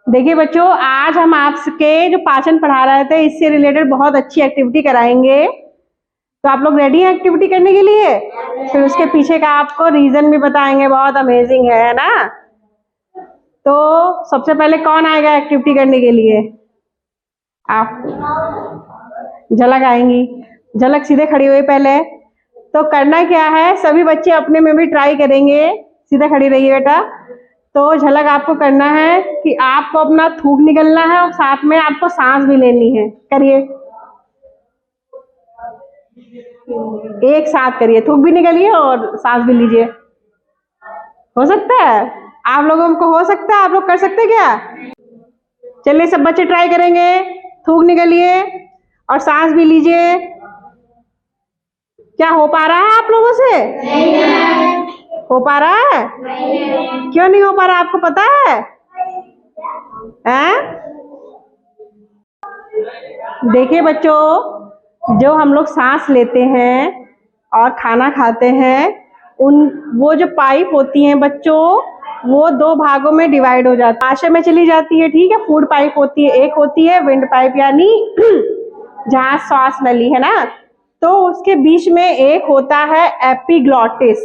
देखिए बच्चों, आज हम आपके जो पाचन पढ़ा रहे थे इससे रिलेटेड बहुत अच्छी एक्टिविटी कराएंगे। तो आप लोग रेडी हैं एक्टिविटी करने के लिए? फिर उसके पीछे का आपको रीजन भी बताएंगे, बहुत अमेजिंग है ना। तो सबसे पहले कौन आएगा एक्टिविटी करने के लिए? आप। झलक आएंगी। झलक सीधे खड़ी हुई पहले। तो करना क्या है, सभी बच्चे अपने में भी ट्राई करेंगे। सीधे खड़ी रहिए बेटा। तो झलक आपको करना है कि आपको अपना थूक निकलना है और साथ में आपको सांस भी लेनी है। करिए, एक साथ करिए, थूक भी निकलिए और सांस भी लीजिए। हो सकता है? आप लोगों को हो सकता है? आप लोग कर सकते क्या? चलिए सब बच्चे ट्राई करेंगे। थूक निकलिए और सांस भी लीजिए। क्या हो पा रहा है आप लोगों से? नहीं। हो पा रहा है? नहीं। क्यों नहीं हो पा रहा, आपको पता है? देखिए बच्चों, जो हम लोग सांस लेते हैं और खाना खाते हैं, वो जो पाइप होती हैं बच्चों, वो दो भागों में डिवाइड हो जाती है, आशय में चली जाती है। ठीक है, फूड पाइप होती है, एक होती है विंड पाइप यानी जहाँ श्वास नली है ना, तो उसके बीच में एक होता है एपिग्लॉटिस,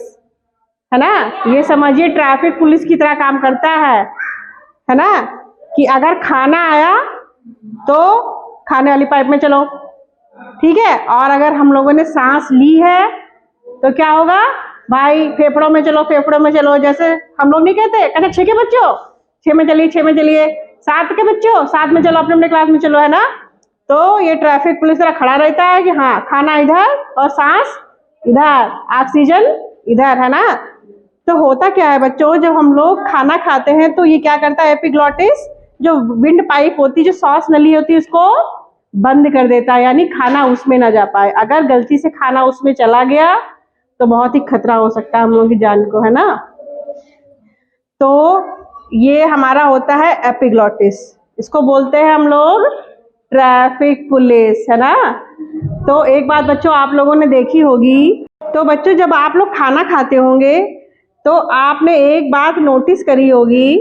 है ना। ये समझिए ट्रैफिक पुलिस की तरह काम करता है ना, कि अगर खाना आया तो खाने वाली पाइप में चलो, ठीक है। और अगर हम लोगों ने सांस ली है तो क्या होगा भाई, फेफड़ों में चलो, फेफड़ों में चलो। जैसे हम लोग नहीं कहते, कहते 6 के बच्चों 6 में चलिए, 6 में चलिए, 7 के बच्चों 7 में चलो, अपने अपने क्लास में चलो, है ना। तो ये ट्रैफिक पुलिस तरह खड़ा रहता है कि हाँ, खाना इधर और सांस इधर, ऑक्सीजन इधर, है ना। तो होता क्या है बच्चों, जब हम लोग खाना खाते हैं तो ये क्या करता है, एपिग्लॉटिस जो विंड पाइप होती है, जो श्वास नली होती है, उसको बंद कर देता है, यानी खाना उसमें ना जा पाए। अगर गलती से खाना उसमें चला गया तो बहुत ही खतरा हो सकता है हम लोगों की जान को, है ना। तो ये हमारा होता है एपिग्लॉटिस, इसको बोलते हैं हम लोग ट्रैफिक पुलिस, है ना। तो एक बात बच्चों आप लोगों ने देखी होगी, तो बच्चों जब आप लोग खाना खाते होंगे तो आपने एक बात नोटिस करी होगी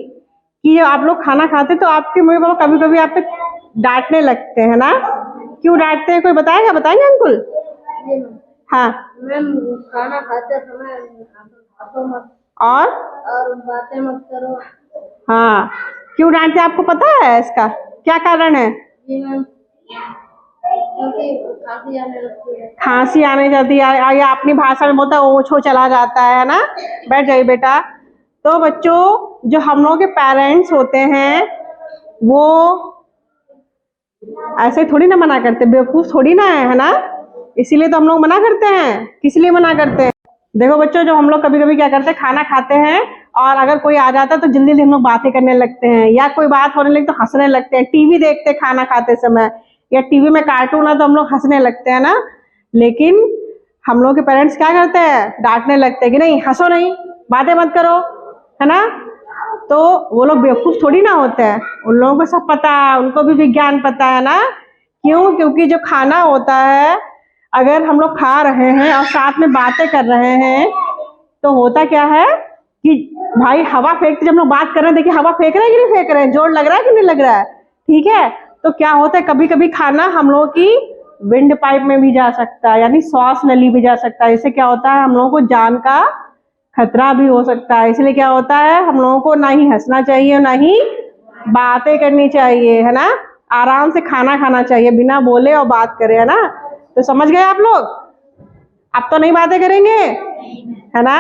कि जब आप लोग खाना खाते तो आपके मम्मी पापा कभी कभी आप पे डांटने लगते हैं ना। क्यों डांटते हैं, कोई बताएगा? बताएंगे अंकुल? हाँ मैम, खाना खाते समय हंसो मत और बातें मत करो। हाँ, क्यों डांटते हैं आपको पता है? इसका क्या कारण है? जी मैम, क्योंकि खांसी आने लगती है। खांसी आने जाती है, या अपनी भाषा में बोलता है ओछो चला जाता है ना। बैठ जाइए बेटा। तो बच्चों जो हम लोगों के पेरेंट्स होते हैं वो ऐसे थोड़ी ना मना करते, बेवकूफ थोड़ी ना है ना। इसीलिए तो हम लोग मना करते हैं। किस लिए मना करते हैं? देखो बच्चों, जो हम लोग कभी कभी क्या करते हैं, खाना खाते हैं और अगर कोई आ जाता है तो जल्दी जल्दी हम लोग बातें करने लगते हैं, या कोई बात होने लगी तो हंसने लगते हैं। टीवी देखते हैं खाना खाते समय, या टीवी में कार्टून है तो हम लोग हंसने लगते हैं ना। लेकिन हम लोग के पेरेंट्स क्या करते हैं, डांटने लगते हैं कि नहीं हंसो नहीं, बातें मत करो, है ना। तो वो लोग बेवकूफ थोड़ी ना होते हैं, उन लोगों को सब पता है, उनको भी विज्ञान पता है ना। क्यों? क्योंकि जो खाना होता है, अगर हम लोग खा रहे हैं और साथ में बातें कर रहे हैं तो होता क्या है कि भाई हवा फेंकते, जब हम लोग बात कर रहे हैं, देखिए हवा फेंक रहे हैं कि नहीं फेंक रहे हैं, जोर लग रहा है कि नहीं लग रहा है, ठीक है। तो क्या होता है, कभी कभी खाना हम लोगों की विंड पाइप में भी जा सकता है, यानी श्वास नली भी जा सकता है। इससे क्या होता है, हम लोगों को जान का खतरा भी हो सकता है। इसलिए क्या होता है, हम लोगों को ना ही हंसना चाहिए ना ही बातें करनी चाहिए, है ना। आराम से खाना खाना चाहिए, बिना बोले और बात करे, है ना। तो समझ गए आप लोग? अब तो नहीं बातें करेंगे, है ना।